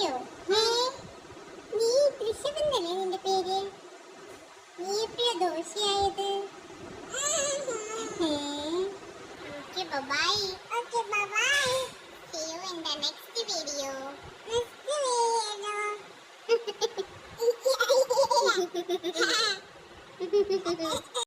ദോശയോ? നീ ദൃശ്യമെന്നല്ലേ നിന്റെ പേര്? നീ എപ്പോഴാ ദോശയായത്? Okay, bye-bye. Okay, bye-bye. See you in the next video. Next video.